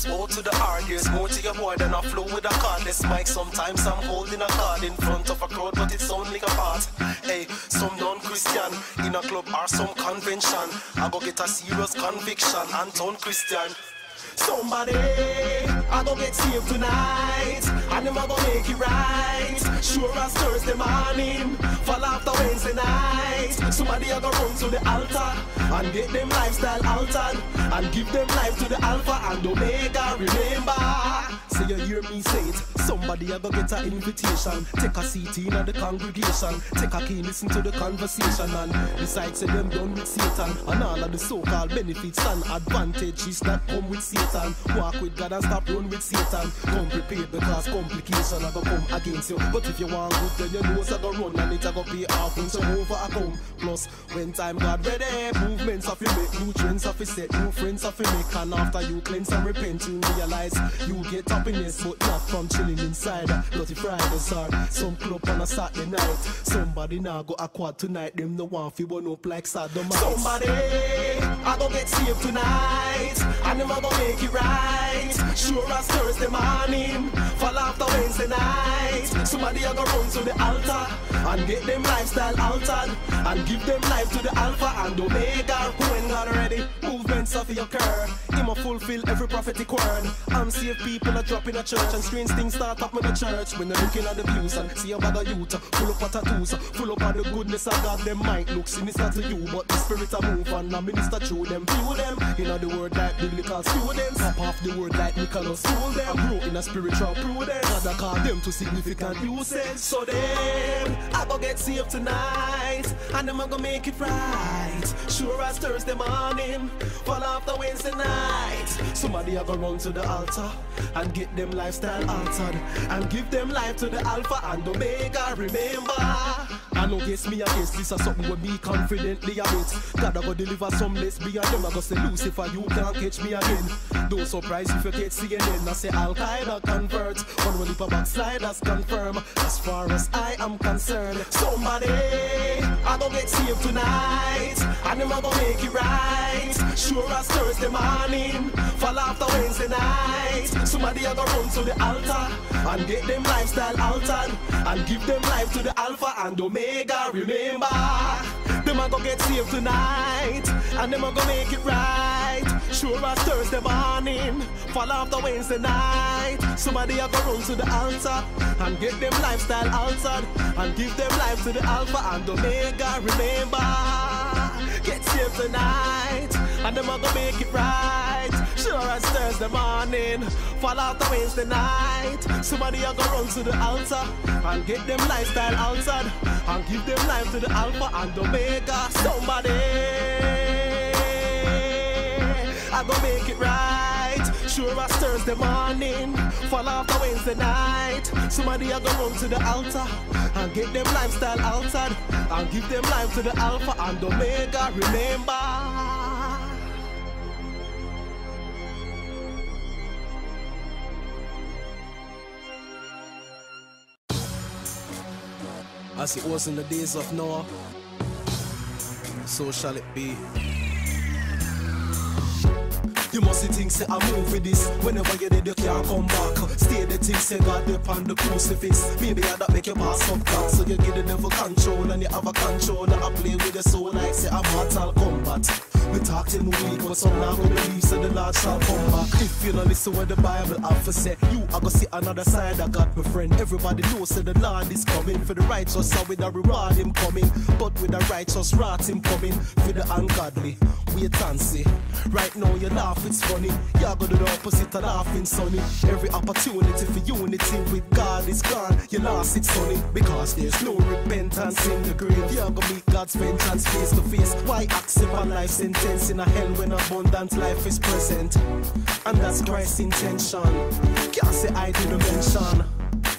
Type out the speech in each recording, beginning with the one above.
Just O to the R, there's more to your boy than a flow with a cardless mic. Sometimes I'm holding a card in front of a crowd, but it's only a part. Hey, some non-Christian in a club or some convention, I go get a serious conviction and turn Christian. Somebody, I go get saved tonight, and them I go make it right. Sure as Thursday morning, fall after Wednesday night. Somebody I go run to the altar and get them lifestyle altered, and give them life to the Alpha and Omega. Remember, so you hear me say it. Somebody I go get an invitation, take a seat in the congregation, take a key, listen to the conversation, and decide say them done with Satan and all of the so-called benefits and advantages that come with Satan. Walk with God and stop run with Satan. Come prepared because complication are gonna come against you. But if you want good, then you know it's gonna run and it's gonna pay off when some over I come. Plus, when time God ready, movements of you make, new trends of you set, new friends of you make. And after you cleanse and repent, you realize you get happiness, but not from chilling inside. Dirty Fridays or some club on a Saturday night. Somebody now go a quad tonight, them the one fi burn up like sodomites. Somebody, I go get saved tonight, and them I go make it right. Sure as Thursday morning, fall after Wednesday night. Somebody I go run to the altar and get them lifestyle altered, and give them life to the Alpha and Omega. Who ain't got ready? Movements of your curve, him a fulfill every prophetic word. I'm saved people are dropping a church, and strange things start up in the church. When they're looking at the views and see about the youth, full up of tattoos, full up of the goodness of God. Them might look sinister to you, but the spirit a move and a minister through them. View them, you know the word like biblical students. Pop off the word like Nicholas, fool them. I grow in a spiritual prudence, God I call them to significant uses. So them, I go get saved tonight, and them I go make it right. Sure as Thursday morning, fall after Wednesday night. Somebody I go run to the altar and get them lifestyle altered, and give them life to the Alpha and Omega. Remember, I know guess me, I guess this is something with me confidently admit. God I go deliver some lesbian, them I go say Lucifer, you can't catch me again. Don't surprise if you get CNN, I say Al-Qaeda convert, one will leap a backsliders confirm. As far as I am concerned, somebody, I go get saved tonight, and them I go make it right. Sure as Thursday morning, fall after Wednesday night. Somebody I go run to the altar and get them lifestyle altered, and give them life to the Alpha and Omega. Remember, them I go get saved tonight, and them I go make it right. Sure as Thursday morning, fall after Wednesday night. Somebody I go run to the altar and get them lifestyle altered, and give them life to the Alpha and Omega. Remember, get saved tonight, and them I go make it right. Sure as Thursday morning, fall after Wednesday night. Somebody I go run to the altar and get them lifestyle altered, and give them life to the Alpha and Omega. Somebody, I go make it right. Sure as Thursday morning, fall after Wednesday night. Somebody I go run to the altar and get them lifestyle altered, and give them life to the Alpha and Omega. Remember, as it was in the days of Noah, so shall it be. You must think say I move with this. Whenever you did you can't come back. Stay the thing say God upon the crucifix. Maybe I that make you pass up back. So you give the devil control, and you have a controller. I play with your soul like say I'm Mortal Kombat. We talk till we weak, but some now go believe so the Lord shall come back. If you don't listen what the Bible have to say, you are gonna see another side of God, my friend. Everybody knows that the Lord is coming. For the righteous and with the reward him coming, but with the righteous wrath him coming. For the ungodly, wait and see. Right now you laugh, it's funny. You're gonna do the opposite of laughing, sonny. Every opportunity for unity with God is gone. You lost it, sonny, because there's no repentance in the grave. You're gonna meet God's vengeance face to face. Why accept a life sentence in a hell when abundant life is present? And that's Christ's intention. Can't say I didn't mention.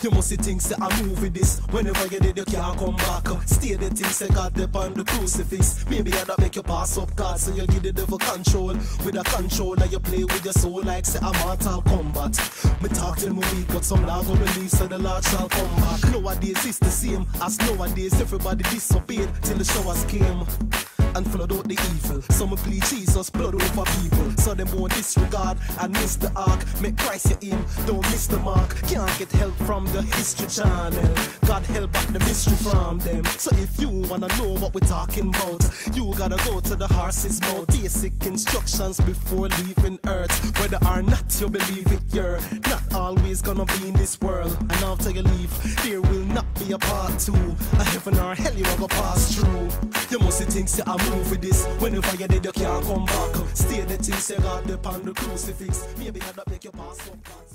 You must see things say I move with this. Whenever you did you can't come back. Stay the things say God upon the crucifix. Maybe I that make you pass up God, so you give the devil control. With a controller you play with your soul like say I'm Mortal Kombat. Me talk till me weak, but some now go believe so the Lord shall come back. Nowadays it's the same as nowadays everybody disobeyed till the showers came. and flood out the evil. Some plead Jesus blood over people, so them won't disregard and miss the ark. Make Christ your aim, don't miss the mark. Can't get help from the History Channel. God help back the mystery from them. So if you wanna know what we're talking about, you gotta go to the horse's mouth. Basic instructions before leaving earth. Whether or not you believe it, you're not always gonna be in this world. And after you leave, there will not be a part two. A heaven or hell you ever pass through. You must think say I move with this. Whenever you're dead you can't come back. Stay the things you got upon the crucifix. Maybe I'd make you pass up.